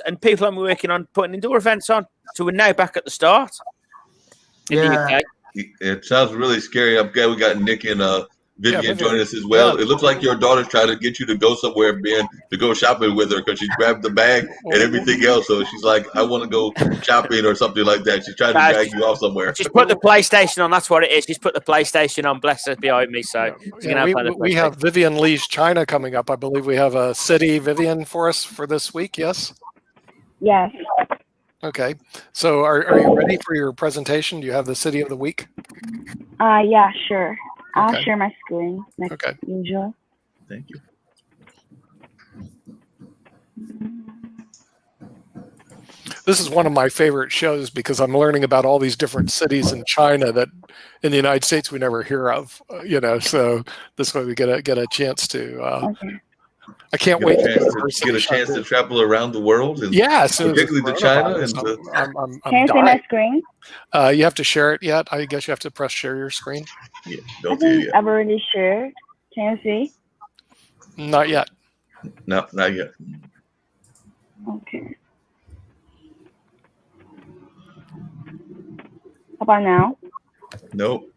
and people are working on putting indoor events on. So we're now back at the start in the UK. It sounds really scary. Okay, we got Nick and Vivian joining us as well. Yeah. It looks like your daughter's trying to get you to go somewhere, Ben, to go shopping with her because she grabbed the bag and everything else. So she's like, I want to go shopping or something like that. She's trying to drag you off somewhere. She's put the PlayStation on. That's what it is. She's put the PlayStation on. Bless her, behind me. So we have Vivian Lyu's China coming up. I believe we have a city, Vivian, for us for this week. Yes? Yes. Okay. So are you ready for your presentation? Do you have the city of the week? Yeah, sure. I'll share my screen like usual. Thank you. This is one of my favorite shows because I'm learning about all these different cities in China that in the United States we never hear of, so this way we get a chance to I can't wait to get a chance to travel around the world, and particularly to China. Can you see my screen? You have to share it yet? I guess you have to press share your screen. Yeah, I've already shared. Can you see? Not yet. No, not yet. Okay. How about now? Nope.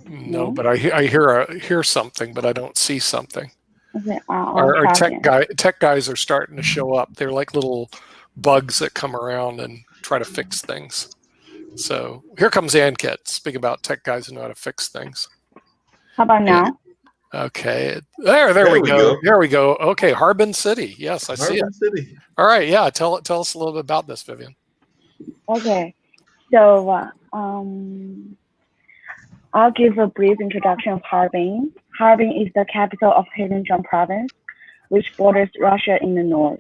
No, but I hear something, but I don't see something. Okay, our tech guys are starting to show up. They're like little bugs that come around and try to fix things. So here comes Ankit. Speak about tech guys who know how to fix things. How about now? Okay, there we go. There we go. Okay, Harbin City. Yes, I see it. Harbin City. All right, yeah. Tell us a little bit about this, Vivian. Okay, so I'll give a brief introduction of Harbin. Harbin is the capital of Heilongjiang province, which borders Russia in the north.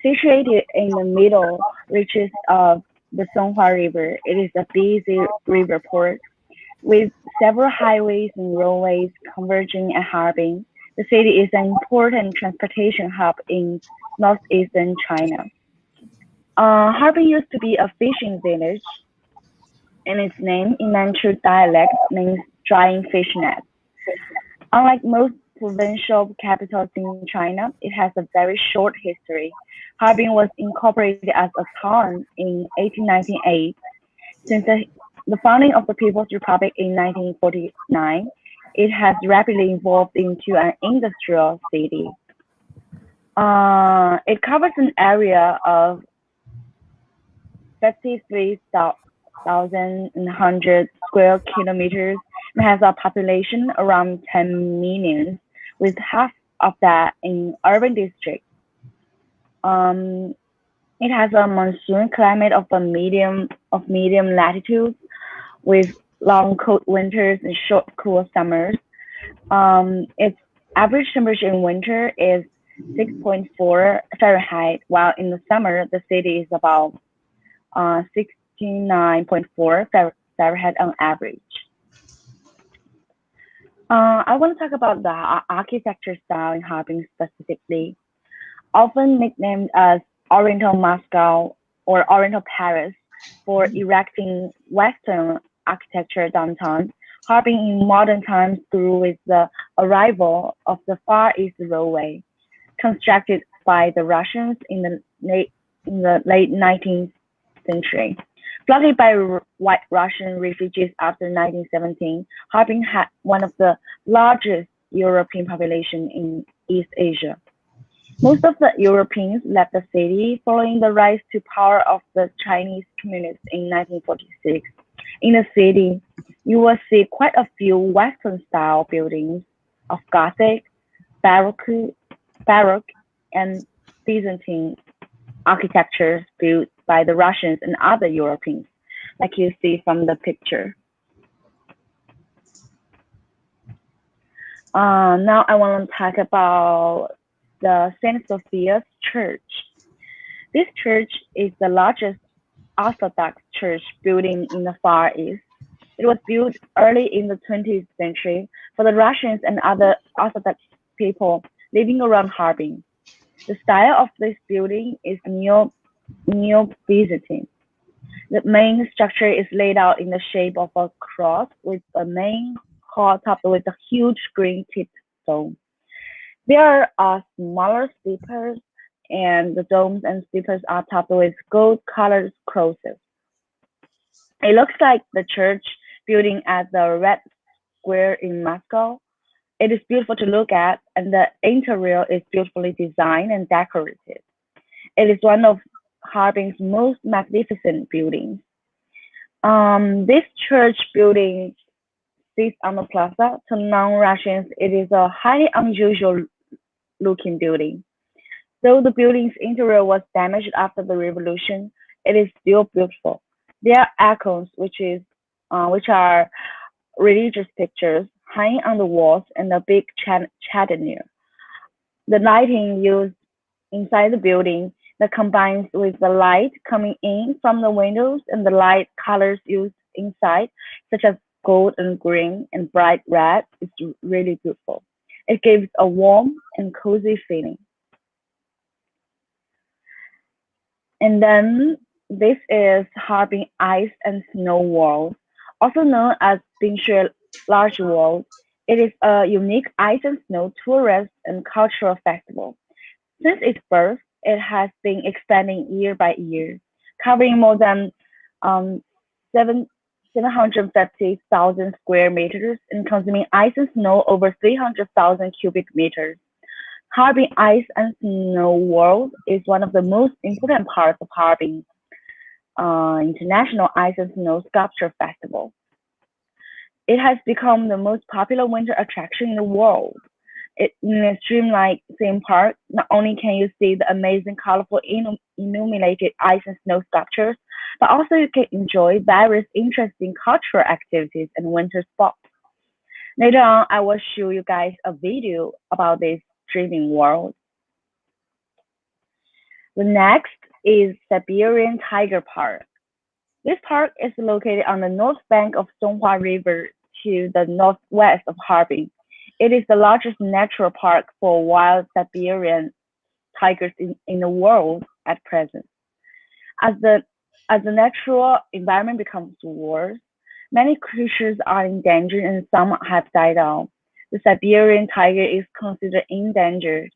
Situated in the middle reaches of the Songhua River, it is a busy river port. With several highways and roadways converging at Harbin, the city is an important transportation hub in northeastern China. Harbin used to be a fishing village, and its name in Manchu dialect means drying fish nets. Unlike most provincial capitals in China, it has a very short history. Harbin was incorporated as a town in 1898. Since the founding of the People's Republic in 1949, it has rapidly evolved into an industrial city. It covers an area of 53,100 square kilometers and has a population around 10 million, with half of that in urban districts. It has a monsoon climate of medium latitude, with long cold winters and short cool summers. Its average temperature in winter is 6.4 Fahrenheit, while in the summer the city is about 69.4 Fahrenheit on average. I want to talk about the architecture style in Harbin specifically. Often nicknamed as Oriental Moscow or Oriental Paris for erecting Western architecture downtown, Harbin in modern times grew with the arrival of the Far East Railway, constructed by the Russians in the late 19th century. Flooded by white Russian refugees after 1917, Harbin had one of the largest European populations in East Asia. Most of the Europeans left the city following the rise to power of the Chinese communists in 1946. In the city, you will see quite a few Western-style buildings of Gothic, Baroque, and Byzantine architecture built by the Russians and other Europeans, like you see from the picture. Now I want to talk about the St. Sofias Church. This church is the largest Orthodox church building in the Far East. It was built early in the 20th century for the Russians and other Orthodox people living around Harbin. The style of this building is neo-Byzantine. The main structure is laid out in the shape of a cross with a main hall topped with a huge green tipped dome. There are smaller steeples and the domes and steeples are topped with gold-colored crosses. It looks like the church building at the Red Square in Moscow. It is beautiful to look at, and the interior is beautifully designed and decorated. It is one of Harbin's most magnificent buildings. This church building sits on the plaza. To non-Russians, it is a highly unusual looking building. Though the building's interior was damaged after the revolution, it is still beautiful. There are icons, which are religious pictures hanging on the walls and a big chandelier. The lighting used inside the building that combines with the light coming in from the windows and the light colors used inside, such as gold and green and bright red, is really beautiful. It gives a warm and cozy feeling. And then this is Harbin Ice and Snow World, also known as Bingshui Large World. It is a unique ice and snow tourist and cultural festival. Since its birth, it has been expanding year by year, covering more than um, 750,000 square meters and consuming ice and snow over 300,000 cubic meters. Harbin Ice and Snow World is one of the most important parts of Harbin International Ice and Snow Sculpture Festival. It has become the most popular winter attraction in the world. In a streamlined theme park, not only can you see the amazing, colorful, illuminated ice and snow sculptures, but also you can enjoy various interesting cultural activities and winter sports. Later on, I will show you guys a video about this dreaming world. The next is Siberian Tiger Park. This park is located on the north bank of Songhua River to the northwest of Harbin. It is the largest natural park for wild Siberian tigers in the world at present. As the natural environment becomes worse, many creatures are endangered and some have died out. The Siberian tiger is considered endangered.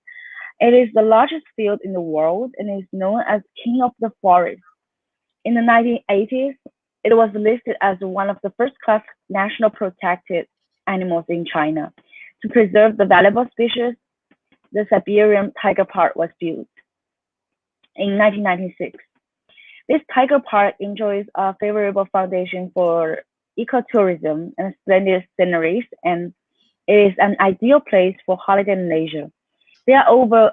It is the largest field in the world and is known as king of the forest. In the 1980s, it was listed as one of the first-class national protected animals in China. To preserve the valuable species, the Siberian Tiger Park was built in 1996. This tiger park enjoys a favorable foundation for ecotourism and splendid sceneries, and it is an ideal place for holiday and leisure. There are over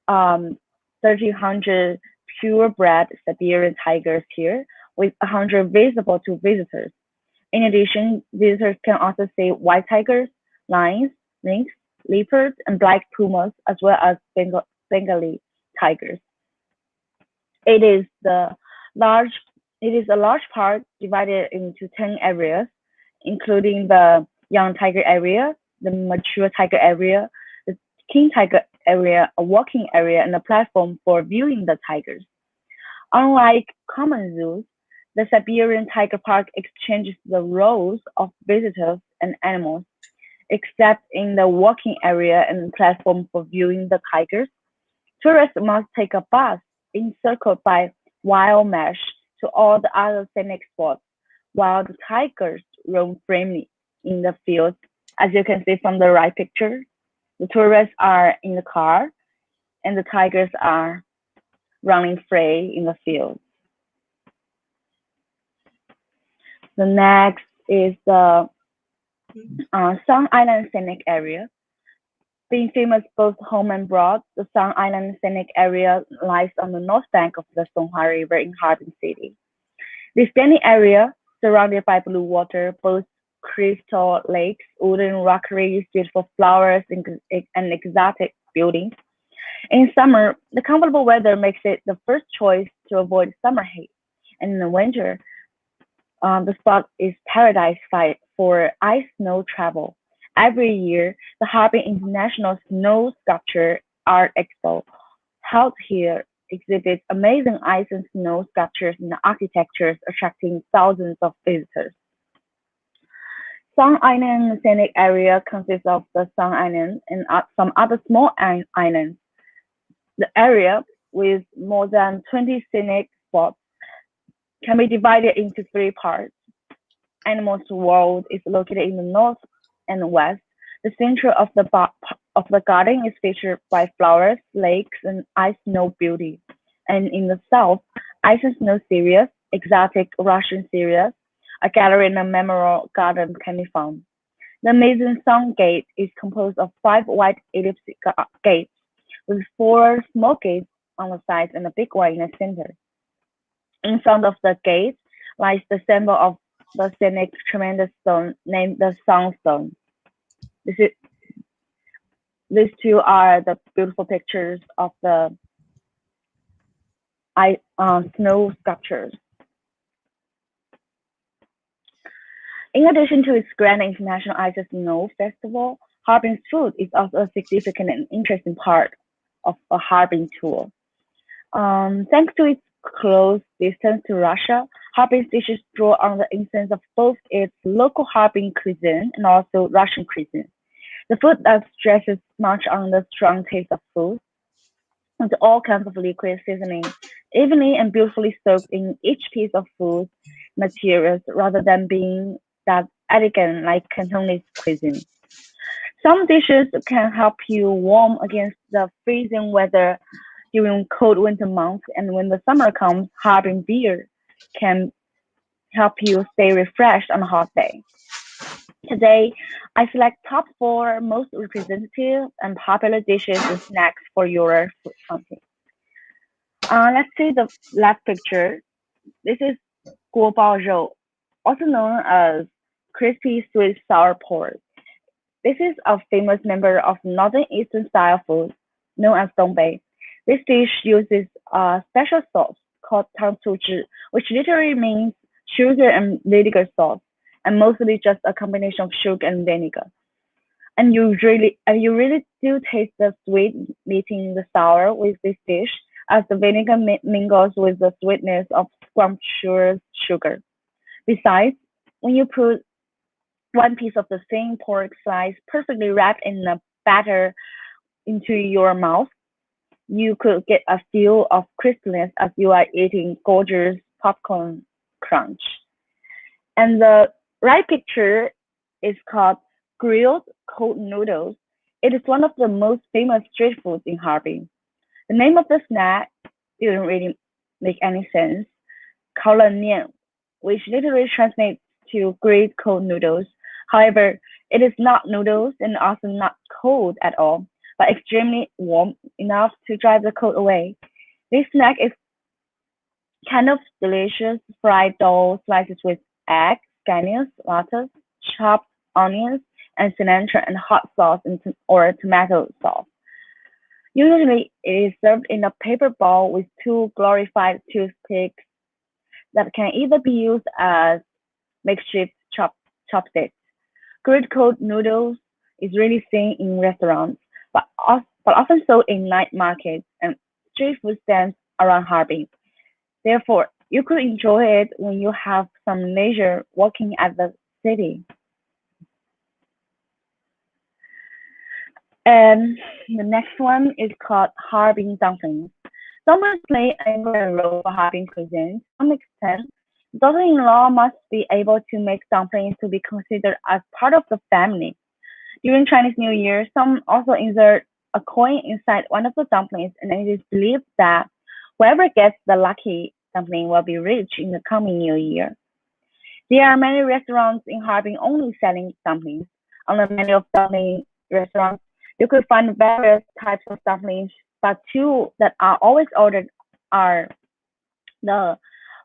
1,300 purebred Siberian tigers here, with 100 visible to visitors. In addition, visitors can also see white tigers, lions, lynx, leopards, and black pumas, as well as Bengali tigers. It is the large. It is a large park divided into 10 areas, including the young tiger area, the mature tiger area, the king tiger area, a walking area, and a platform for viewing the tigers. Unlike common zoos, the Siberian Tiger Park exchanges the roles of visitors and animals, except in the walking area and platform for viewing the tigers. Tourists must take a bus encircled by wild mesh to all the other scenic spots, while the tigers roam freely in the fields. As you can see from the right picture, the tourists are in the car and the tigers are running free in the field. The next is the Sun Island Scenic Area. Being famous both home and abroad, the Sun Island Scenic Area lies on the north bank of the Songhua River in Harbin City. This scenic area, surrounded by blue water, boasts crystal lakes, wooden rockeries, beautiful flowers, and exotic buildings. In summer, the comfortable weather makes it the first choice to avoid summer heat. And in the winter, the spot is paradise for ice snow travel. Every year, the Harbin International Snow Sculpture Art Expo, held here, exhibits amazing ice and snow sculptures and architectures, attracting thousands of visitors. Sun Island Scenic Area consists of the Sun Island and some other small islands. The area, with more than 20 scenic spots, can be divided into three parts. Animals World is located in the north and west. The center of the garden is featured by flowers, lakes, and ice snow beauty. And in the south, Ice and Snow Series, exotic Russian series, a gallery and a memorial garden can be found. The Amazing Sun Gate is composed of 5 white ellipse gates with 4 small gates on the sides and a big one in the center. In front of the gate lies the symbol of the Scenic tremendous stone named the Sunstone. These two are the beautiful pictures of the snow sculptures. In addition to its grand international ice and snow festival, Harbin's food is also a significant and interesting part of a Harbin tour. Thanks to its close distance to Russia, Harbin's dishes draw on the influence of both its local Harbin cuisine and also Russian cuisine. The food that stresses much on the strong taste of food, with all kinds of liquid seasoning, evenly and beautifully soaked in each piece of food materials, rather than being that elegant like Cantonese cuisine. Some dishes can help you warm against the freezing weather during cold winter months, and when the summer comes, Harbin beer can help you stay refreshed on a hot day. Today, I select top 4 most representative and popular dishes and snacks for your food hunting. Let's see the left picture. This is guo bao zhou, also known as crispy sweet sour pork. This is a famous member of northern eastern style food known as dongbei. This dish uses a special sauce called tang zhi, which literally means sugar and vinegar sauce, and mostly just a combination of sugar and vinegar. And you really do taste the sweet meeting the sour with this dish, as the vinegar mingles with the sweetness of scrumptious sugar. Besides, when you put one piece of the thin pork slice perfectly wrapped in a batter into your mouth, you could get a feel of crispness as you are eating gorgeous popcorn crunch. And the right picture is called grilled cold noodles. It is one of the most famous street foods in Harbin. The name of the snack didn't really make any sense. 烤冷面, which literally translates to grilled cold noodles. However, it is not noodles and also not cold at all, but extremely warm enough to drive the cold away. This snack is kind of delicious fried dough slices with egg, scallions, lettuce, chopped onions, and cilantro and hot sauce or tomato sauce. Usually, it is served in a paper bowl with 2 glorified toothpicks that can either be used as makeshift chopsticks. Grilled cold noodles is really seen in restaurants, but often sold in night markets and street food stands around Harbin. Therefore, you could enjoy it when you have some leisure walking at the city. And the next one is called Harbin Dumplings. Dumplings play an important role for Harbin cuisine. To some extent, daughter-in-law must be able to make dumplings to be considered as part of the family. During Chinese New Year, some also insert a coin inside one of the dumplings, and it is believed that whoever gets the lucky dumpling will be rich in the coming new year. There are many restaurants in Harbin only selling dumplings. On the menu of dumpling restaurants, you could find various types of dumplings, but 2 that are always ordered are the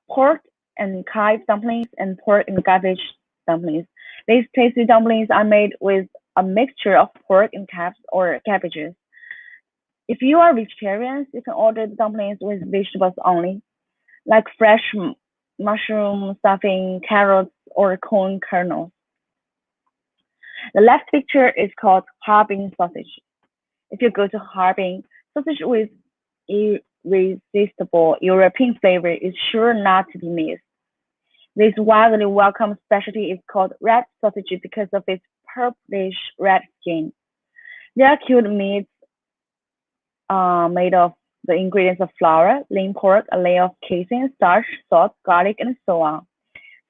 pork and chive dumplings and pork and cabbage dumplings. These tasty dumplings are made with a mixture of pork and calves or cabbages. If you are vegetarians, you can order the dumplings with vegetables only, like fresh mushroom stuffing, carrots, or corn kernels. The left picture is called Harbin sausage. If you go to Harbin, sausage with irresistible European flavor is sure not to be missed. This widely welcome specialty is called red sausage because of its purplish red skin. They are cured meats made of the ingredients of flour, lean pork, a layer of casing, starch, salt, garlic, and so on.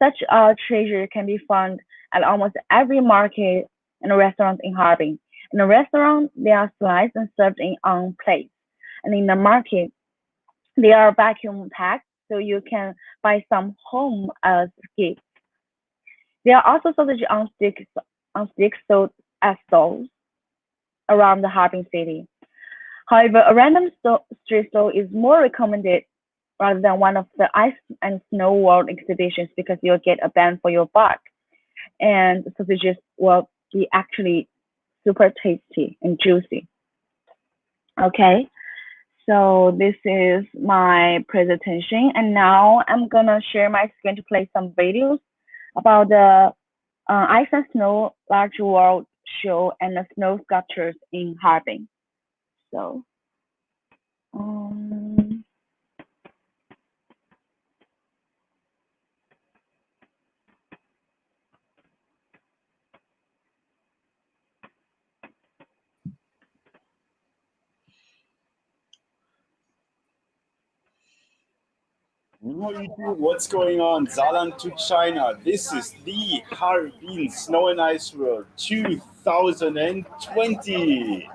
Such a treasure can be found at almost every market and restaurant in Harbin. In the restaurant, they are sliced and served on plates, and in the market, they are vacuum packed so you can buy some home as gifts. There are also sausage on sticks sold as stalls around the Harbin City. However, a random street stall is more recommended rather than one of the ice and snow world exhibitions because you'll get a bang for your buck, and the sausages will be actually super tasty and juicy. Okay, so this is my presentation, and now I'm gonna share my screen to play some videos about the Ice and Snow Large World Show and the snow sculptures in Harbin. So, What's going on? Saarland to China. This is the Harbin Snow and Ice World 2020.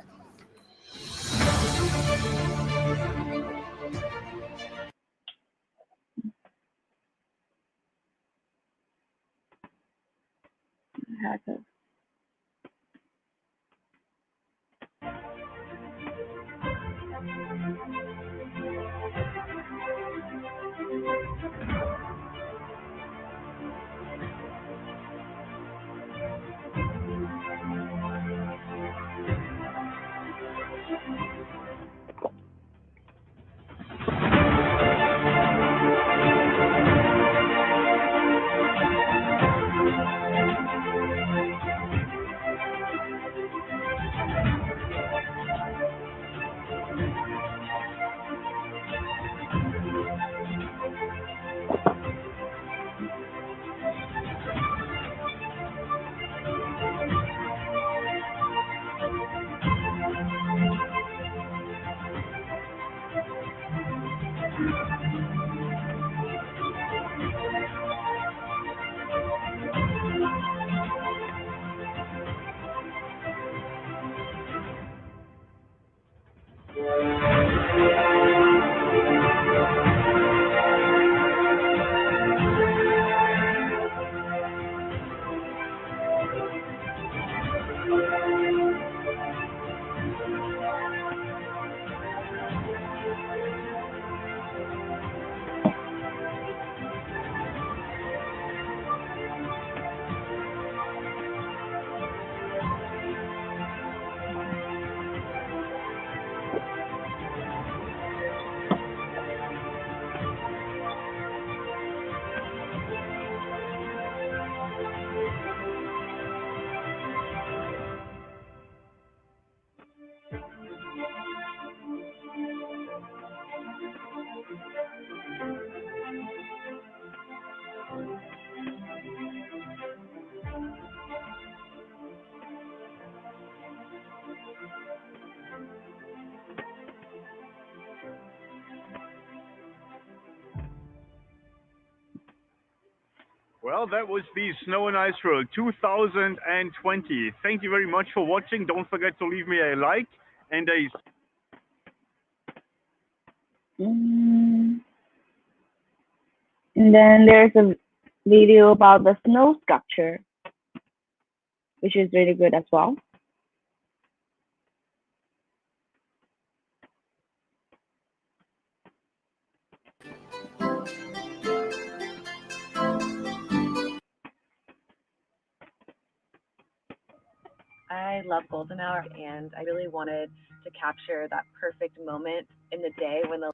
Well, that was the Snow and Ice World 2020. Thank you very much for watching. Don't forget to leave me a like and a... And then there's a video about the snow sculpture, which is really good as well. I love golden hour, and I really wanted to capture that perfect moment in the day when the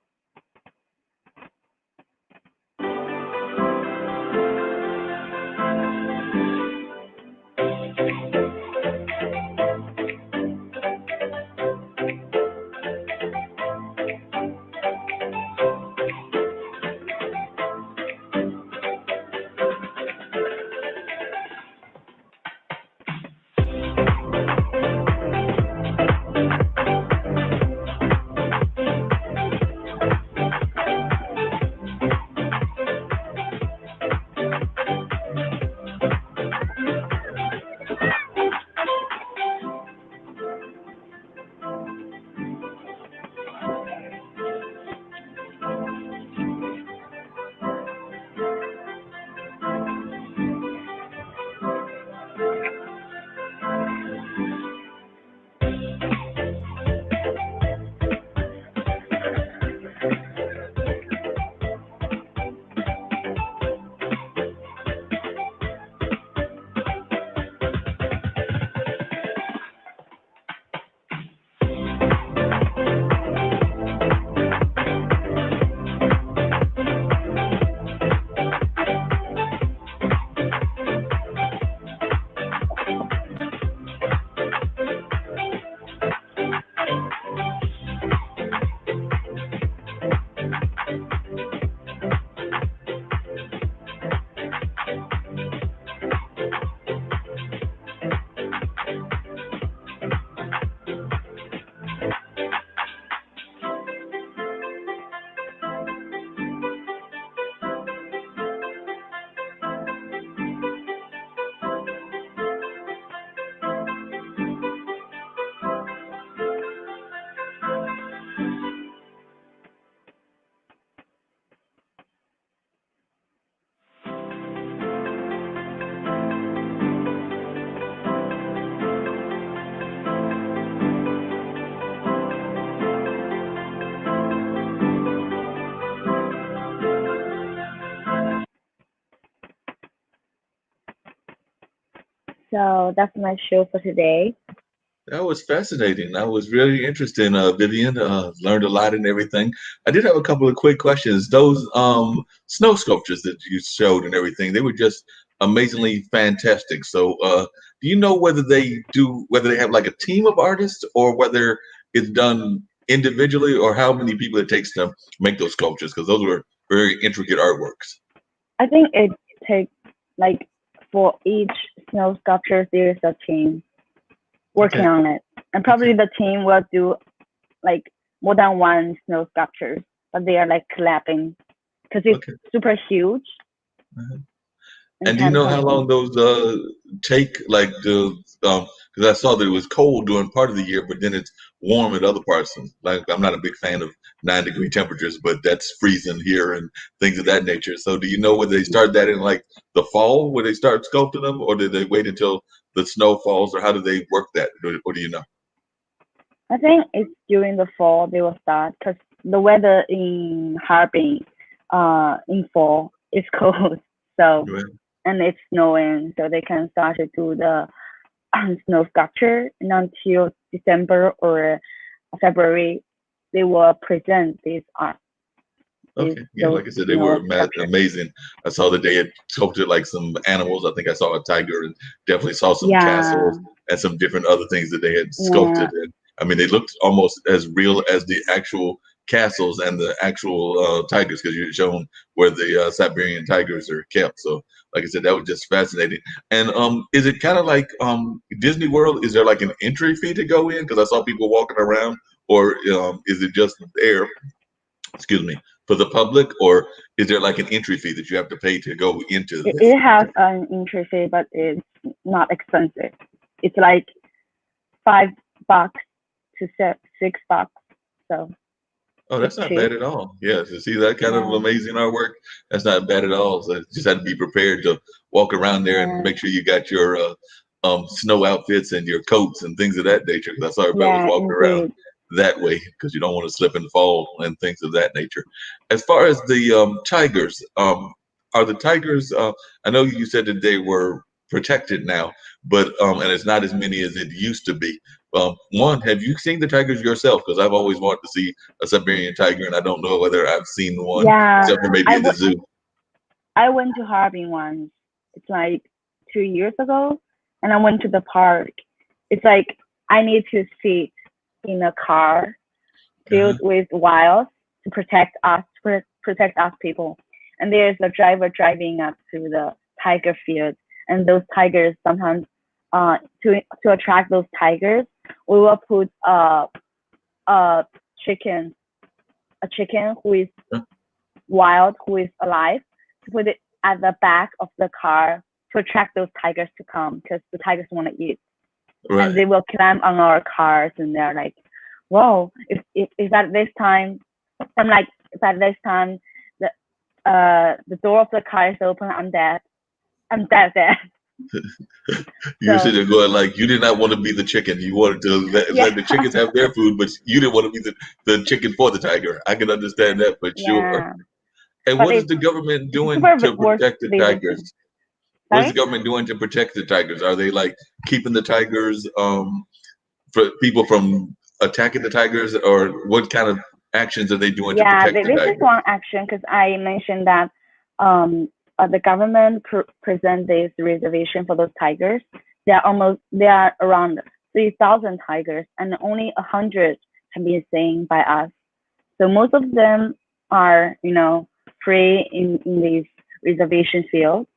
So that's my show for today. That was fascinating. That was really interesting, Vivian. Learned a lot and everything. I did have a couple of quick questions. Those snow sculptures that you showed and everything, they were just amazingly fantastic. So, do you know whether they have like a team of artists or whether it's done individually, or how many people it takes to make those sculptures? Because those were very intricate artworks. I think it takes like for each snow sculpture there is a team working Okay. on it, and probably the team will do like more than one snow sculpture, but they are like collabing because it's Okay. super huge. Uh-huh. And do you time know how long consuming. those take? Like the because I saw that it was cold during part of the year, but then it's warm at other parts. And like I'm not a big fan of 9-degree temperatures, but that's freezing here and things of that nature. So do you know whether they start that in like the fall, where they start sculpting them, or did they wait until the snow falls, or how do they work that, or do you know? I think it's during the fall they will start because the weather in Harbin, in fall is cold, so Right. and it's snowing, so they can start to do the snow sculpture, and until December or February, they will present this art. Okay. Yeah, Those like I said, they were snow sculptures. amazing. I saw that they had sculpted like some animals. I think I saw a tiger and definitely saw some Yeah, castles and some different other things that they had yeah, sculpted. And I mean, they looked almost as real as the actual castles and the actual tigers, because you're shown where the Siberian tigers are kept. So, like I said, that was just fascinating. And is it kind of like Disney World? Is there like an entry fee to go in? Because I saw people walking around, or is it just there? Excuse me, for the public, or is there like an entry fee that you have to pay to go into this? it has an entry fee, but it's not expensive. It's like $5 to $6. So Oh, it's that's not cheap. bad at all. Yeah, to see that kind of Yeah, amazing artwork, that's not bad at all. So you just had to be prepared to walk around there and yeah, make sure you got your snow outfits and your coats and things of that nature. Because I saw everybody was yeah, walking around indeed. that way, because you don't want to slip and fall and things of that nature. As far as the tigers, are the tigers? I know you said that they were protected now, but and it's not as many as it used to be. One, have you seen the tigers yourself? Because I've always wanted to see a Siberian tiger, and I don't know whether I've seen one Yeah, except for maybe I at the w- zoo. I went to Harbin once. It's like 2 years ago, and I went to the park. It's like I need to sit in a car Uh-huh. filled with wires to protect us people. And there's a driver driving up to the tiger field, and those tigers sometimes, to attract those tigers, we will put a chicken, a chicken who is wild, who is alive, to put it at the back of the car to attract those tigers to come because the tigers want to eat, and Right. they will climb on our cars, and they're like, whoa, if at this time, I'm like, if at this time the door of the car is open, I'm dead. I'm dead. You're So sitting there going like, you did not want to be the chicken. You wanted to yeah, let the chickens have their food, but you didn't want to be the chicken for the tiger. I can understand that for sure. yeah. And But what is the government it's doing super to worth protect the visiting. tigers? What is the Sorry? government doing to protect the tigers? Are they like keeping the tigers for people from attacking the tigers, or what kind of actions are they doing to Yeah, protect the this is tigers? one action because I mentioned that the government present this reservation for those tigers. There are around 3,000 tigers, and only 100 have been seen by us. So most of them are, free in these reservation fields.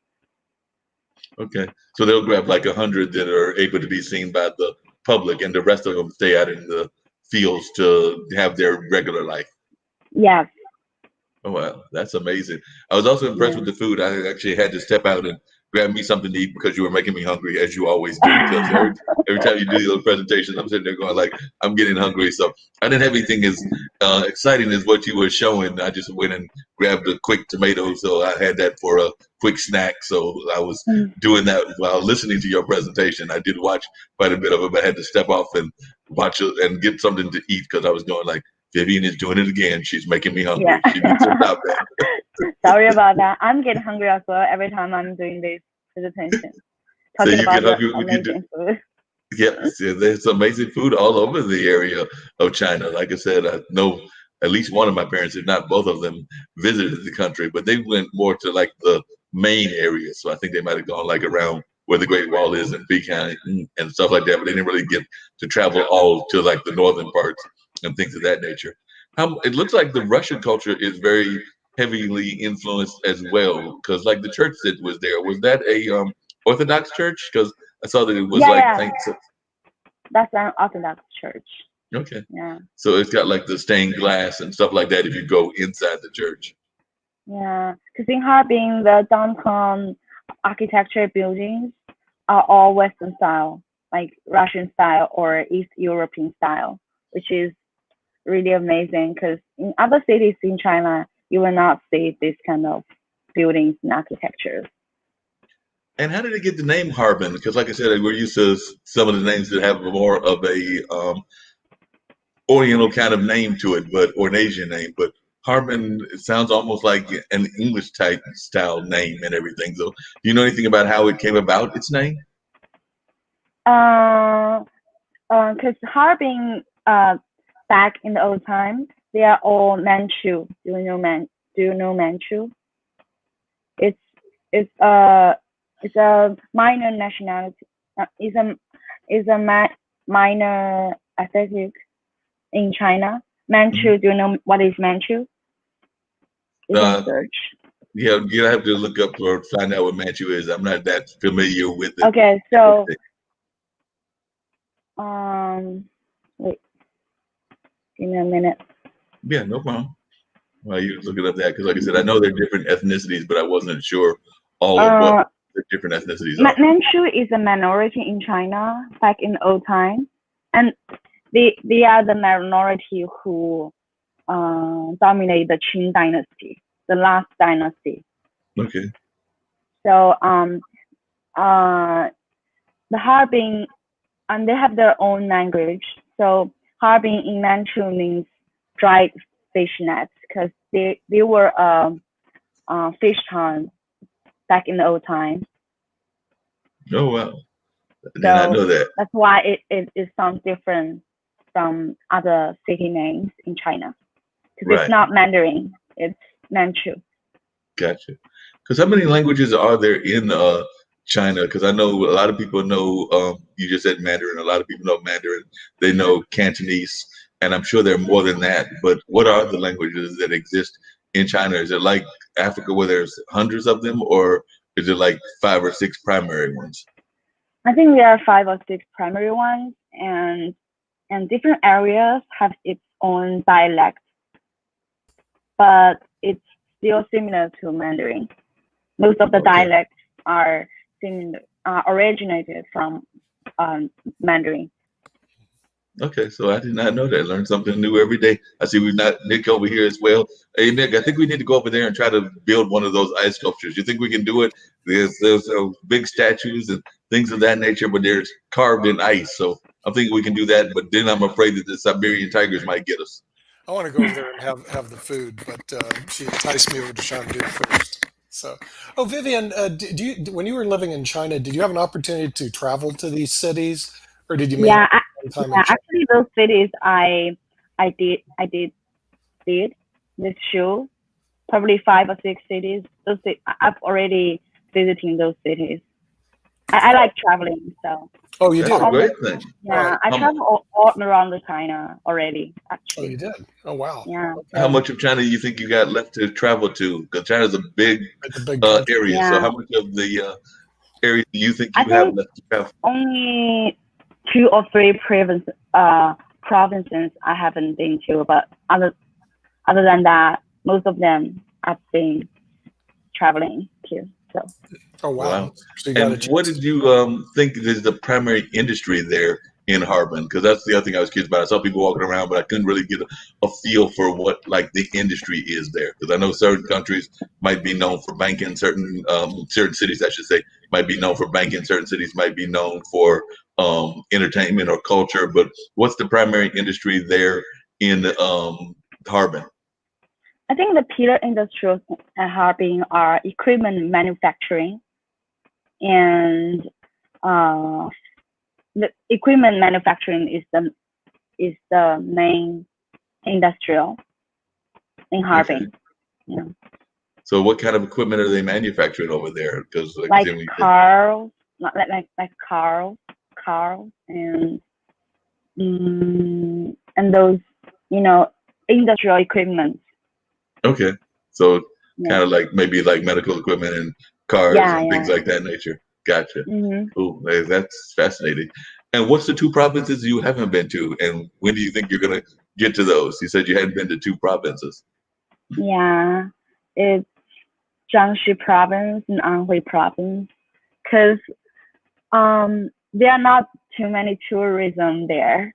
Okay, so they'll grab like 100 that are able to be seen by the public, and the rest of them stay out in the fields to have their regular life. Yes, Oh wow, that's amazing. I was also impressed with the food. I actually had to step out and grab me something to eat because you were making me hungry, as you always do. Because yeah. every time you do those presentations, I'm sitting there going like, I'm getting hungry. So I didn't have anything as exciting as what you were showing. I just went and grabbed a quick tomato, so I had that for a quick snack. So I was doing that while listening to your presentation. I did watch quite a bit of it, but I had to step off and watch it and get something to eat because I was going like, Vivian is doing it again. She's making me Yeah. hungry. She needs to stop that. Sorry about that. I'm getting hungry as well every time I'm doing this presentation. So talking you about can the hug we could do, amazing food. yes, yeah, there's amazing food all over the area of China. Like I said, I know at least one of my parents, if not both of them, visited the country, but they went more to like the main areas. So I think they might have gone like around where the Great Wall is in Peking and stuff like that, but they didn't really get to travel all to like the northern parts and things of that nature. It looks like the Russian culture is very heavily influenced as well, because like the church that was there, was that a Orthodox church? Because I saw that it was Yeah, like yeah. thanks. That's an Orthodox church. Okay. Yeah. So it's got like the stained glass and stuff like that if you go inside the church. Yeah. Because in Harbin, the downtown architecture buildings are all Western style, like Russian style or East European style, which is really amazing. Because in other cities in China, you will not see this kind of buildings and architecture. And how did it get the name Harbin? Because like I said, we're used to some of the names that have more of a Oriental kind of name to it, but or an Asian name. But Harbin, it sounds almost like an English type style name and everything. So do you know anything about how it came about, its name? Because Harbin, back in the old times, they are all Manchu. Do you know Manchu? It's a minor nationality. Is a minor ethnic in China. Manchu. Do you know what is Manchu? You can search. Yeah, you have to look up or find out what Manchu is. I'm not that familiar with it. Okay, so wait, give me a minute. Yeah, no problem. Well, you looking up that because, like I said, I know there are different ethnicities, but I wasn't sure all of what the different ethnicities are. Manchu is a minority in China back in the old time, and they are the minority who dominate the Qing dynasty, the last dynasty. Okay. So the Harbin, and they have their own language. So Harbin in Manchu means dried fish nets because they were fish town back in the old time. Oh wow! I did not know that. That's why it sounds different from other city names in China because it's not Mandarin, it's Manchu. Gotcha. Because how many languages are there in China? Because I know a lot of people know, you just said Mandarin. A lot of people know Mandarin. They know Cantonese, and I'm sure there are more than that. But what are the languages that exist in China? Is it like Africa where there's hundreds of them, or is it like 5 or 6 primary ones? I think there are 5 or 6 primary ones, and different areas have its own dialect, but it's still similar to Mandarin. Most of the dialects are similar, originated from Mandarin. Okay, so I did not know that. Learn something new every day. I see we've got Nick over here as well. Hey, Nick, I think we need to go over there and try to build one of those ice sculptures. You think we can do it? There's big statues and things of that nature, but they're carved in ice. So I'm thinking we can do that, but then I'm afraid that the Siberian tigers might get us. I want to go over there and have the food, but she enticed me over to try and do it first. So, oh, Vivian, do you, when you were living in China, did you have an opportunity to travel to these cities, or did you make time in China? Actually, those cities I did this show, probably 5 or 6 cities. I've already visiting those cities. I like traveling, so. Oh, you do? Great thing. Yeah, Right. I travel all around China already, actually. Oh, you did? Oh, wow. Yeah. Okay. How much of China do you think you got left to travel to? Because China's a big country. area. Yeah. So how much of the area do you think you have left to travel? Only 2 or 3 provinces I haven't been to, but other than that, most of them I've been traveling to. So. Oh wow! So and what did you think is the primary industry there in Harbin? Because that's the other thing I was curious about. I saw people walking around, but I couldn't really get a feel for what like the industry is there. Because I know certain countries might be known for banking, certain cities, I should say, might be known for banking. Certain cities might be known for entertainment or culture. But what's the primary industry there in Harbin? I think the pillar industries at Harbin are equipment manufacturing and uh, the equipment manufacturing is the main industrial in Harbin. Okay. Yeah. So what kind of equipment are they manufacturing over there? Because Like cars, like cars, and those, industrial equipment. okay, so Yeah. kind of like maybe like medical equipment and cars and things like that nature. Gotcha. Cool. Hey, that's fascinating. And what's the two provinces you haven't been to, and when do you think you're gonna get to those? You said you hadn't been to two provinces. Yeah, it's Jiangxi province and Anhui province, because there are not too many tourism there,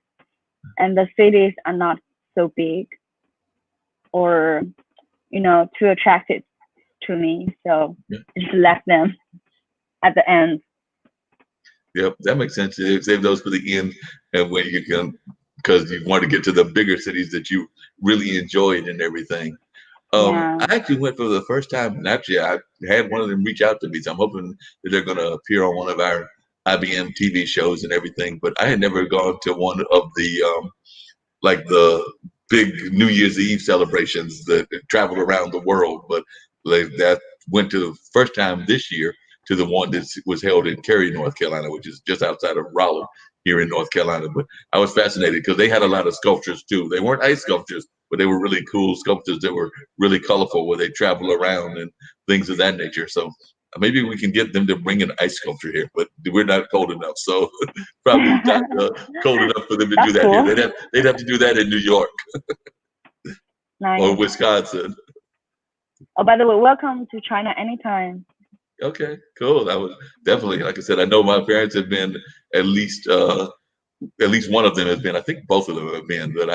and the cities are not so big or too attractive to me, so Yeah. just left them at the end. Yep, that makes sense. You save those for the end, and when you can, because you want to get to the bigger cities that you really enjoyed and everything. Yeah. I actually went for the first time, and actually I had one of them reach out to me, so I'm hoping that they're going to appear on one of our IBM TV shows and everything. But I had never gone to one of the like the big New Year's Eve celebrations that travel around the world. But like that went to the first time this year to the one that was held in Cary, North Carolina, which is just outside of Raleigh here in North Carolina. But I was fascinated because they had a lot of sculptures too. They weren't ice sculptures, but they were really cool sculptures that were really colorful where they travel around and things of that nature. So maybe we can get them to bring an ice sculpture here, but we're not cold enough. So probably not cold enough for them to do that cool. here. They'd have to do that in New York Nice. or Wisconsin. Oh, by the way, welcome to China anytime. Okay, cool. That was definitely, like I said, I know my parents have been at least one of them has been. I think both of them have been, but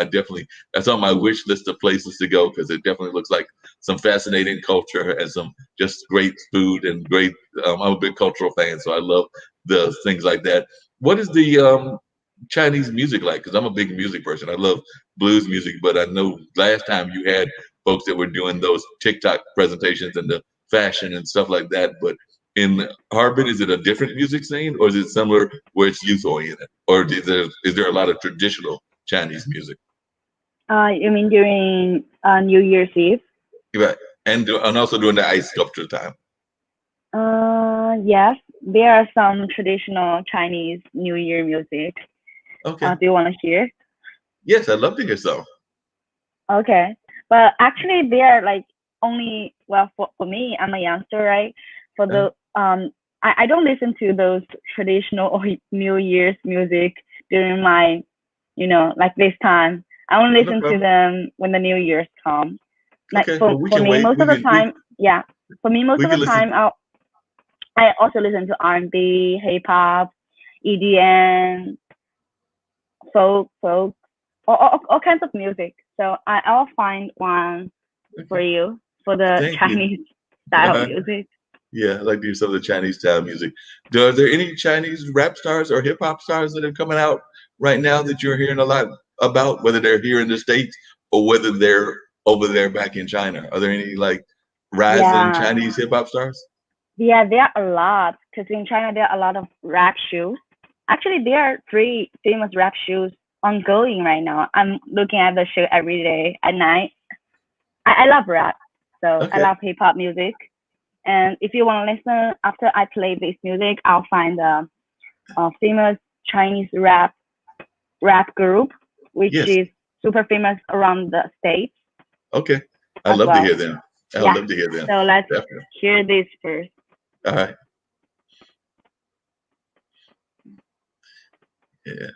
that's on my wish list of places to go because it definitely looks like some fascinating culture and some just great food and great. I'm a big cultural fan, so I love the things like that. What is the Chinese music like? Because I'm a big music person. I love blues music, but I know last time you had folks that were doing those TikTok presentations and the fashion and stuff like that. But in Harbin, is it a different music scene, or is it similar where it's youth oriented, or is there a lot of traditional Chinese music? You mean during New Year's Eve? Right, and also during the ice sculpture time. Yes, there are some traditional Chinese New Year music. Okay. Do you want to hear? Yes, I'd love to hear some. Okay, but actually, they are like only, well, for me, I'm a youngster, right? For the I don't listen to those traditional or New Year's music during my, like this time. I only listen to them when the New Year's come. Like Okay, for well, we can me, wait. most of the time, yeah. For me, most of the time, I also listen to R&B, hip hop, EDM, folk, all kinds of music. So I'll find one for you for the Thank Chinese style music. Yeah, I like to hear some of the Chinese style music. Are there any Chinese rap stars or hip hop stars that are coming out right now that you're hearing a lot about, whether they're here in the States or whether they're over there back in China? Are there any like rising Chinese hip hop stars? Yeah, there are a lot because in China there are a lot of rap shows. Actually, there are 3 famous rap shows ongoing right now. I'm looking at the show every day at night. I love rap, so I love hip hop music. And if you want to listen, after I play this music, I'll find a famous Chinese rap group, which is super famous around the States. Okay, I'd love to hear them. I'd love to hear them. So let's hear this first. All right. Yeah.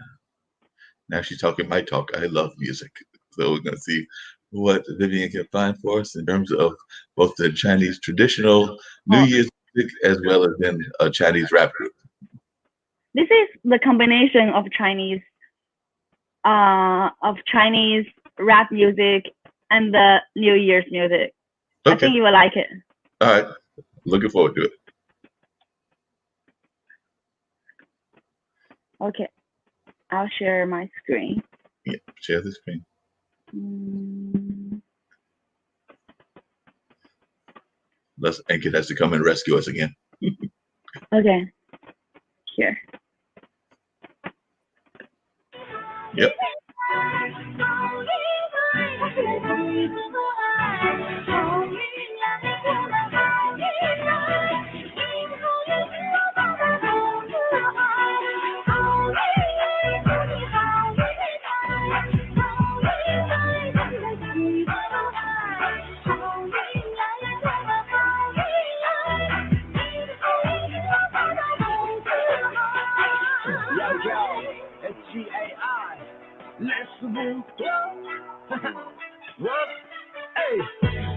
Now she's talking my talk. I love music. So we're going to see what Vivian can find for us in terms of both the Chinese traditional New Year's music as well as then a Chinese rap group. This is the combination of Chinese rap music and the New Year's music. Okay. I think you will like it. All right. Looking forward to it. Okay. I'll share my screen. Yeah, share the screen. Ankit has to come and rescue us again. Okay. Here.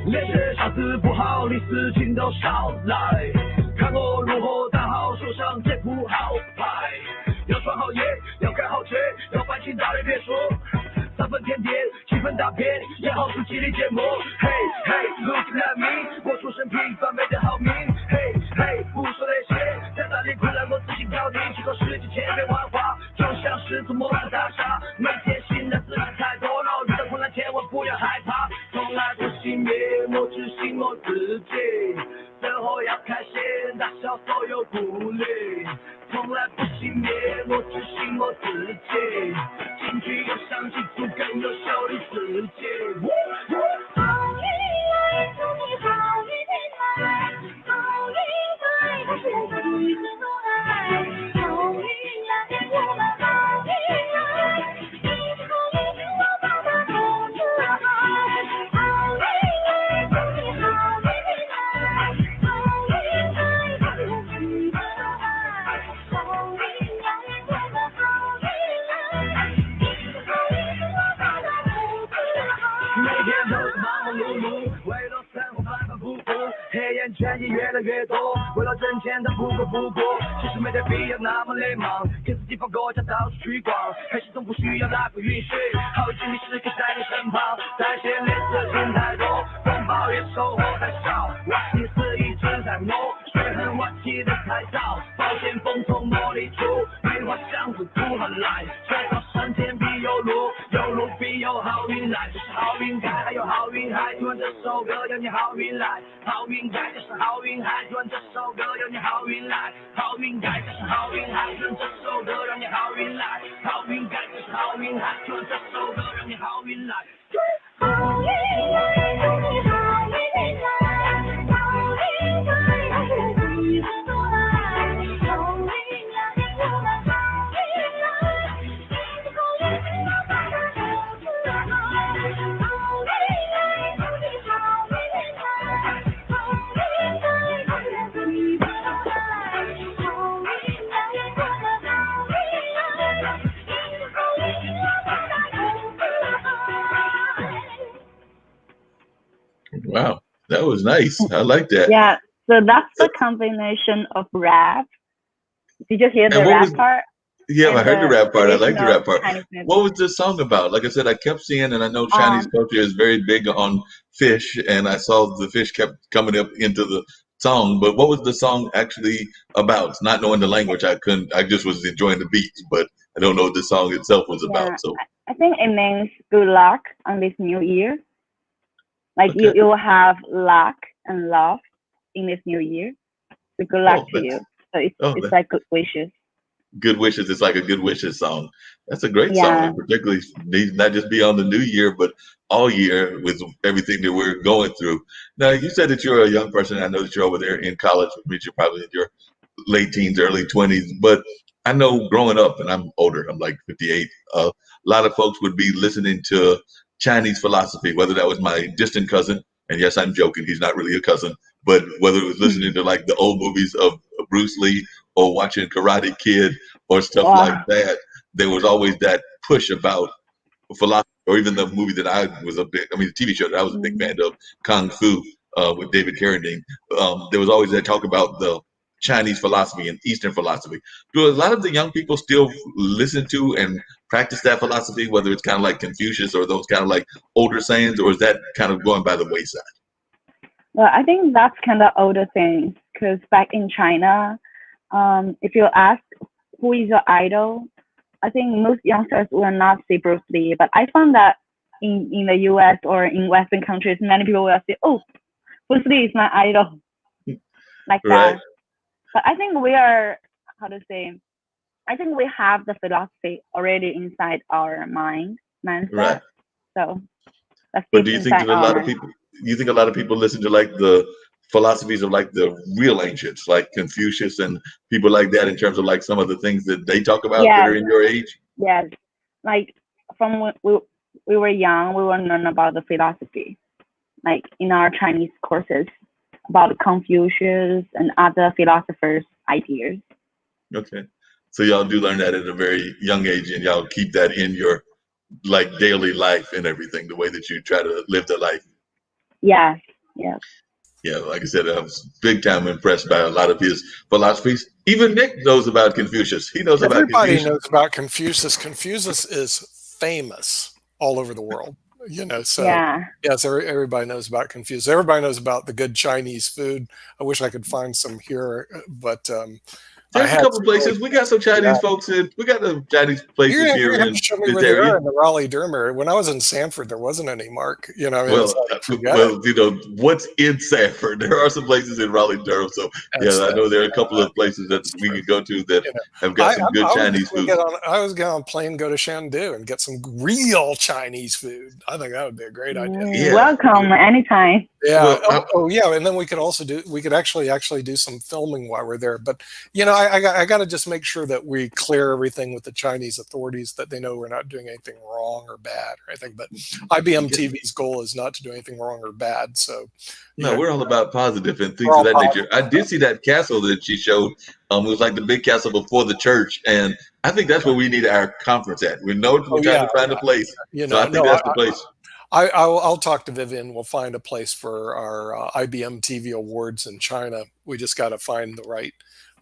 那些小事不好的事情都少来，看我如何打好手上这副好牌，要穿好鞋，要开好车，要摆起大的别说。3分甜点，7分大片，演好自己的节目。嘿嘿 ，Look at me， 我出身平凡，没得好命。嘿嘿，不说那些，在哪里困难我自己搞定。去做世纪前辈玩花，就像是做模子大厦。每天新的事情太多了，遇到困难千万不要害怕，从来不熄灭，我只信我自己。生活要开心，打消所有顾虑，从来不熄灭，我只信我自己。进去要想记住更优秀的自己。好运来，祝你好运来，好运来，它是属于自我爱。好运来，我们好运来，一起好运，我爸爸都自豪。好运来，祝你好运来，好运来，它是属于自我爱。好运来，我们好运来，一起好运，我爸爸都自豪。每天都是忙忙碌碌，为了生活反反复复，黑眼圈也越来越多，为了挣钱他不过不过，其实没得必要那么累忙，给自己放国家到处去逛，开心总不需要来不允许，好运经历时刻在你身旁，在线列事情太多，风暴也收获太少，我心思一直在磨，水很晚起的太早，暴险风从磨砺出，梅花香自苦寒来，水到山前必有路，有路必有好运来，这是好运该，还有好运海，听完这首歌要你好运来，好运该就是好运海，听完这首歌要你好运来，好运该就是好运海，听完这首歌让你好运来，好运该就是好运海，听完这首歌让你好运来。好运来，祝你好运来，好运来，它是属于自我爱。好运来，我们好运来，一起好运，我爸爸都自豪。好运来，祝你好运来，好运来，它是属于自我爱。好运来，我们好运来，一起好运，我爸爸都自豪。Wow, that was nice. I like that. Yeah, so that's the combination of rap. Did you hear the And what rap was part? Yeah, I And heard the rap part. I like the original rap part. Chinese music. What was this song about? Like I said, I kept seeing, and I know Chinese culture is very big on fish, and I saw the fish kept coming up into the song. But what was the song actually about? Not knowing the language, I couldn't. I just was enjoying the beats, but I don't know what the song itself was Yeah, about. So I think it means good luck on this new year. Like Okay. you will have luck and love in this new year. So good luck to you. So it's that's like good wishes. Good Wishes. It's like a Good Wishes song. That's a great song, Yeah. and particularly needs not just be on the new year, but all year with everything that we're going through. Now, you said that you're a young person. I know that you're over there in college, which means you're probably in your late teens, early 20s. But I know growing up, and I'm older, I'm like 58, a lot of folks would be listening to Chinese philosophy, whether that was my distant cousin, and yes, I'm joking, he's not really a cousin, but whether it was listening to like the old movies of Bruce Lee or watching Karate Kid or stuff Wow. like that, there was always that push about philosophy, or even the movie that I was a big, I mean, the TV show that I was a big fan of, Kung Fu, with David Carradine. There was always that talk about the Chinese philosophy and Eastern philosophy. Do a lot of the young people still listen to and practice that philosophy, whether it's kind of like Confucius or those kind of like older sayings, or is that kind of going by the wayside? Well, I think that's kind of older thing, because back in China, if you ask who is your idol, I think most youngsters will not say Bruce Lee. But I found that in the US or in Western countries, many people will say, "Oh, Bruce Lee is my idol," like Right. that. But I think we are, how to say, I think we have the philosophy already inside our mindset. Right. So that's But deep do you think inside that a lot of our. people, you think a lot of people listen to like the philosophies of like the real ancients, like Confucius and people like that, in terms of like some of the things that they talk about that Yes, are in your age? yes. Like from when we were young, we will learn about the philosophy, like in our Chinese courses, about Confucius and other philosophers' ideas. Okay. So y'all do learn that at a very young age, and y'all keep that in your like daily life and everything, the way that you try to live the life. Yes, yes. Yeah, like I said, I was big time impressed by a lot of his philosophies. Even Nick knows about Confucius. He knows about Everybody Confucius. knows about Confucius. Confucius is famous all over the world. So Yeah. yes, everybody knows about Confucius. Everybody knows about the good Chinese food. I wish I could find some here, but there's a couple places. We got some Chinese folks in. We got the Chinese places here You're in to show me this where they are area. in the Raleigh-Durham area. When I was in Sanford, there wasn't any, Mark. What's in Sanford? There are some places in Raleigh-Durham. So I know there are a couple of places that we could go to that have got some good Chinese food. I was going on a plane, go to Chengdu, and get some real Chinese food. I think that would be a great idea. Yeah. Welcome anytime. Yeah. And then we could also actually do some filming while we're there. But I got to just make sure that we clear everything with the Chinese authorities, that they know we're not doing anything wrong or bad or anything. But IBM TV's goal is not to do anything wrong or bad. So we're all about positive and things of that nature. I did see that castle that she showed. It was like the big castle before the church, and I think that's where we need our conference at. We're trying to find a place. So I think that's the place. I'll talk to Vivian. We'll find a place for our IBM TV Awards in China. We just got to find the right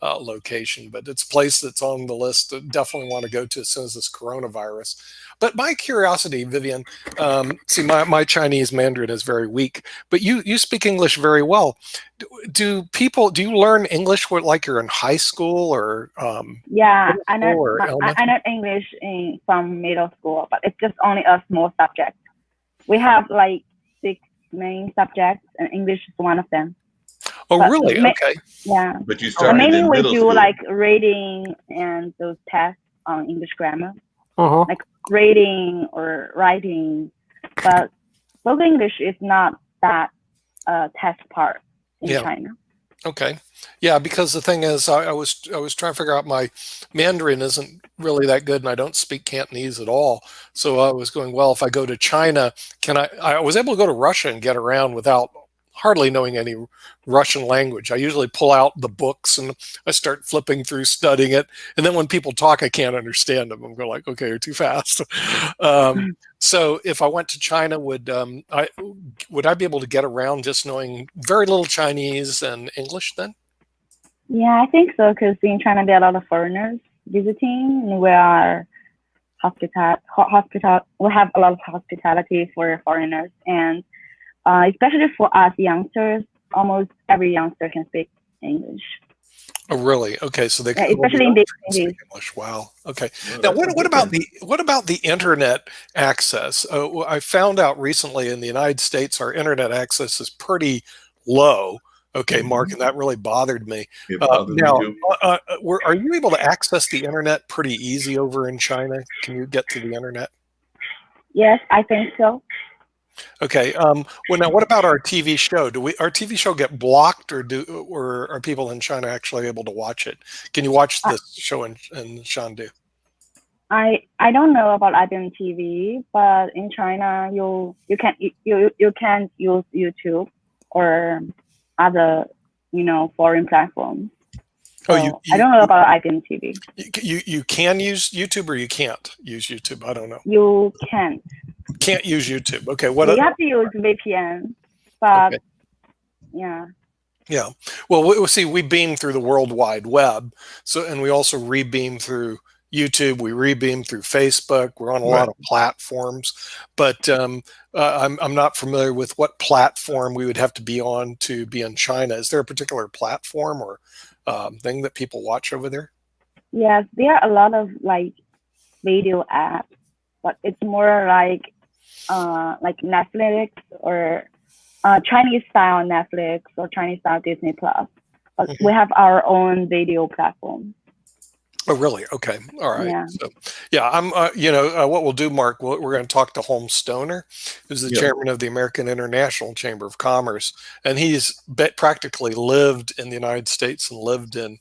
location, but it's a place that's on the list that definitely want to go to as soon as this coronavirus. But my curiosity, Vivian, see, my Chinese Mandarin is very weak, but you speak English very well. Do you learn English like you're in high school or? Yeah, I know English from middle school, but it's just only a small subject. We have like 6 main subjects, and English is one of them. Oh, but really? Okay. Yeah. But you started mainly in middle we do school. like reading and those tests on English grammar, like reading or writing. But spoken English is not that test part in China. Okay. Yeah, because the thing is, I was trying to figure out, my Mandarin isn't really that good, and I don't speak Cantonese at all. So I was going, well, if I go to China, I was able to go to Russia and get around without hardly knowing any Russian language. I usually pull out the books and I start flipping through, studying it. And then when people talk, I can't understand them. I'm going like, okay, you're too fast. So if I went to China, would I be able to get around just knowing very little Chinese and English then? Yeah, I think so, because in China there are a lot of foreigners visiting. We are we have a lot of hospitality for foreigners, and especially for us youngsters, almost every youngster can speak English. Oh, really? Okay, so they can especially in big cities. English. Wow. Okay. Now, what about the internet access? I found out recently in the United States, our internet access is pretty low. Okay, Mark, and that really bothered me. Now, are you able to access the internet pretty easy over in China? Can you get to the internet? Yes, I think so. Okay. Well, now, what about our TV show? Our TV show get blocked, or are people in China actually able to watch it? Can you watch this show in Chengdu? I don't know about IBM TV, but in China, you can use YouTube or other foreign platforms. So I don't know about IBM TV. You can use YouTube, or you can't use YouTube? I don't know. You can't use YouTube. Okay. You have to use VPN, but yeah. Yeah. Well, we'll see. We beam through the World Wide Web, and we also rebeam through YouTube. We rebeam through Facebook. We're on a lot of platforms, but I'm not familiar with what platform we would have to be on to be in China. Is there a particular platform or thing that people watch over there? Yes, there are a lot of like video apps, but it's more like Netflix or Chinese style Netflix or Chinese style Disney Plus. But we have our own video platform. Oh, really? Okay. All right. Yeah. So, yeah, I'm, what we'll do, Mark, we're going to talk to Holmes Stoner, who's the chairman of the American International Chamber of Commerce. And he's practically lived in the United States and lived in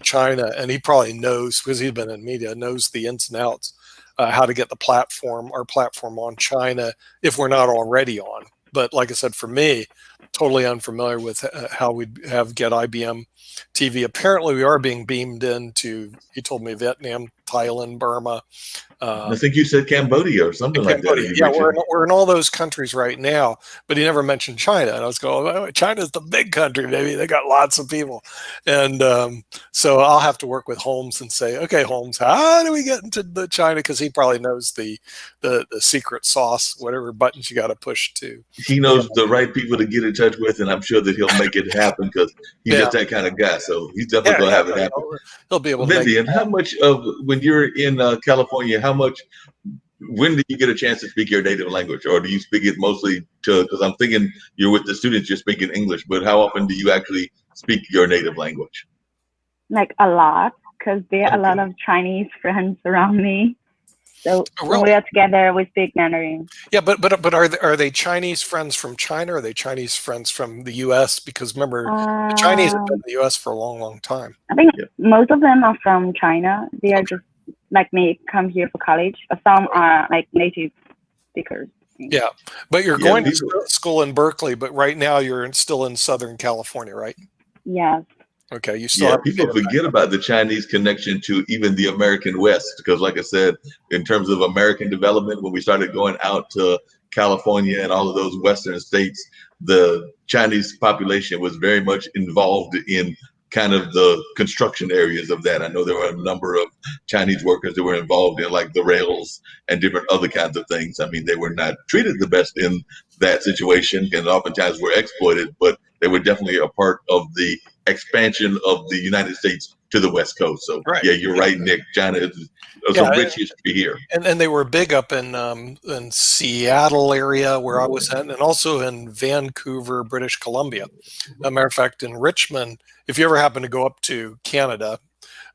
China. And he probably knows, because he's been in media, knows the ins and outs, how to get our platform on China if we're not already on. But like I said, for me, totally unfamiliar with how we'd get IBM TV. Apparently, we are being beamed into, he told me, Vietnam Thailand, Burma. I think you said Cambodia or something like Cambodia. that. Yeah, we're in all those countries right now, but he never mentioned China. And I was going, oh, China's the big country, baby. They got lots of people. And so I'll have to work with Holmes and say, okay, Holmes, how do we get into the China? Because he probably knows the secret sauce, whatever buttons you got to push to. He knows the right people to get in touch with, and I'm sure that he'll make it happen because he's just that kind of guy. So he's definitely going to have it happen. He'll be able to Vivian, how much of, when you're in California, when do you get a chance to speak your native language, or do you speak it mostly because I'm thinking you're with the students, you're speaking English, but how often do you actually speak your native language? Like a lot, because there are a lot of Chinese friends around me. So when we are together, we speak Mandarin. Yeah, but are they Chinese friends from China, or are they Chinese friends from the U.S.? Because remember, the Chinese have been in the U.S. for a long, long time. I think most of them are from China. They are just like me, come here for college. But some are like native speakers. Yeah, but you're going to school in Berkeley, but right now you're still in Southern California, right? Yes. Okay, you still have people forget about the Chinese connection to even the American West, because like I said, in terms of American development, when we started going out to California and all of those Western states, the Chinese population was very much involved in kind of the construction areas of that. I know there were a number of Chinese workers that were involved in like the rails and different other kinds of things. I mean, they were not treated the best in that situation and oftentimes were exploited, but they were definitely a part of the expansion of the United States to the West Coast. So yeah, you're right, Nick. China is a rich history here. And they were big up in Seattle area where I was at, and also in Vancouver, British Columbia. As a matter of fact, in Richmond, if you ever happen to go up to Canada,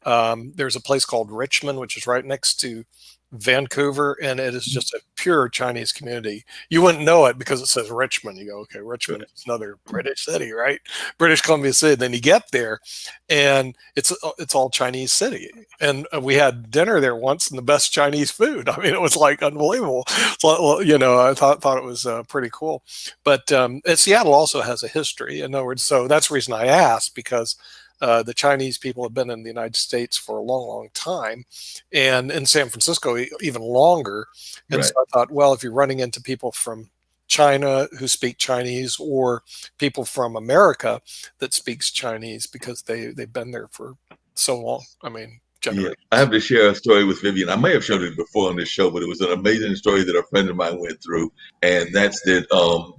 there's a place called Richmond, which is right next to Vancouver, and it is just a pure Chinese community. You wouldn't know it because it says Richmond. You go, okay, Richmond is another British city, right? British Columbia city. Then you get there, and it's all Chinese city. And we had dinner there once, and the best Chinese food. I mean, it was like unbelievable. So, you know, I thought it was pretty cool. But Seattle also has a history. In other words, so that's the reason I asked, because the Chinese people have been in the United States for a long, long time, and in San Francisco even longer. And so I thought, well, if you're running into people from China who speak Chinese, or people from America that speaks Chinese because they've been there for so long. I mean, generations. I have to share a story with Vivian. I may have showed it before on this show, but it was an amazing story that a friend of mine went through, and that's that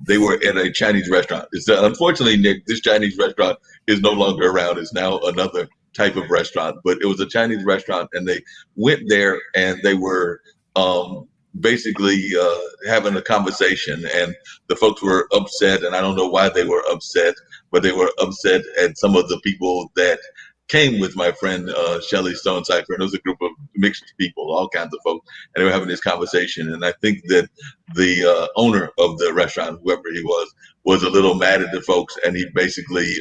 they were at a Chinese restaurant. Unfortunately, Nick, this Chinese restaurant is no longer around. It's now another type of restaurant, but it was a Chinese restaurant, and they went there and they were basically having a conversation, and the folks were upset, and I don't know why they were upset, but they were upset at some of the people that came with my friend Shelly Stone Cipher, and it was a group of mixed people, all kinds of folks, and they were having this conversation. And I think that the owner of the restaurant, whoever he was a little mad at the folks, and he basically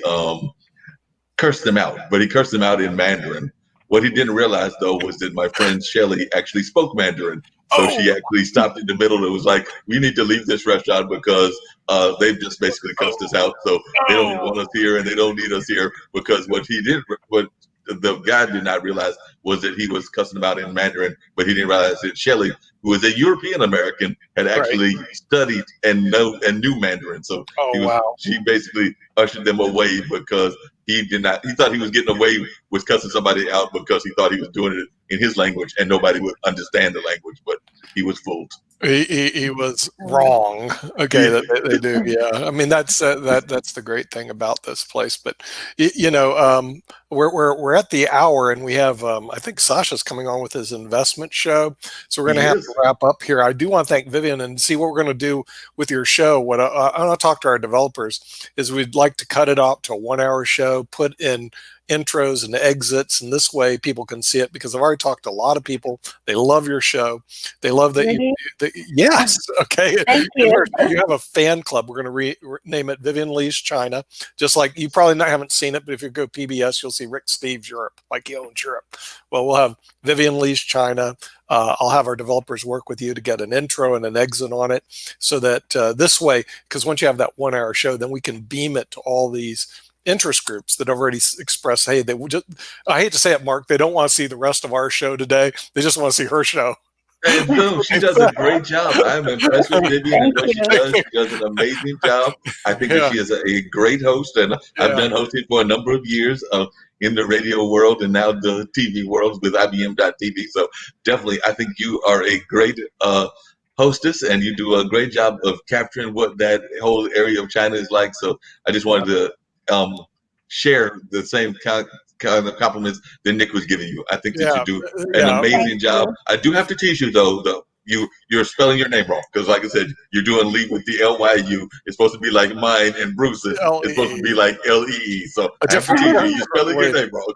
cursed them out, but he cursed them out in Mandarin. What he didn't realize, though, was that my friend Shelly actually spoke Mandarin. So she actually stopped in the middle. It was like, we need to leave this restaurant because they've just basically cussed us out. So they don't want us here and they don't need us here, because what the guy did not realize was that he was cussing them out in Mandarin, but he didn't realize that Shelly, who was a European American, had actually studied and knew Mandarin. So she basically ushered them away because he thought he was getting away with cussing somebody out because he thought he was doing it in his language and nobody would understand the language, but he was fooled. He was wrong. Okay, they do. Yeah, I mean that's the great thing about this place. But you know, we're at the hour, and we have I think Sasha's coming on with his investment show, so we're going to have to wrap up here. I do want to thank Vivian and see what we're going to do with your show. What I want to talk to our developers is we'd like to cut it off to a 1-hour show, put in intros and exits, and this way people can see it, because I've already talked to a lot of people. They love your show. They love that yes. Okay. Thank you. You have a fan club. We're going to rename it Vivian Lyu's China. Just like you probably haven't seen it, but if you go PBS, you'll see Rick Steves Europe, like he owns Europe. Well, we'll have Vivian Lyu's China. I'll have our developers work with you to get an intro and an exit on it, so that this way, because once you have that 1-hour show, then we can beam it to all these interest groups that already express, hey, they would just, I hate to say it, Mark, they don't want to see the rest of our show today. They just want to see her show. And no, she does a great job. I'm impressed with Vivian and what she does. She does an amazing job. I think that she is a great host, and I've done hosting for a number of years in the radio world and now the TV world with IBM.TV. So definitely, I think you are a great hostess, and you do a great job of capturing what that whole area of China is like. So I just wanted to share the same kind of compliments that Nick was giving you. I think that you do an amazing job. I do have to tease you though. You're spelling your name wrong, because like I said, you're doing Lee with the LYU. It's supposed to be like mine, and Bruce it's supposed to be like LEE. So I have to tease you. You're spelling your name wrong.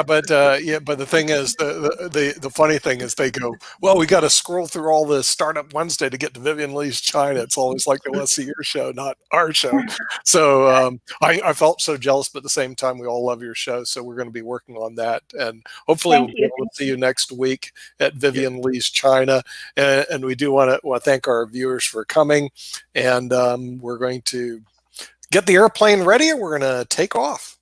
But the thing is, the funny thing is, they go, well, we got to scroll through all this Startup Wednesday to get to Vivian Lyu's China. It's always like they want to see your show, not our show. So I felt so jealous, but at the same time, we all love your show. So we're going to be working on that, and hopefully we'll be able to see you next week at Vivian Lyu's China. And we do want to thank our viewers for coming, and we're going to get the airplane ready, and we're going to take off.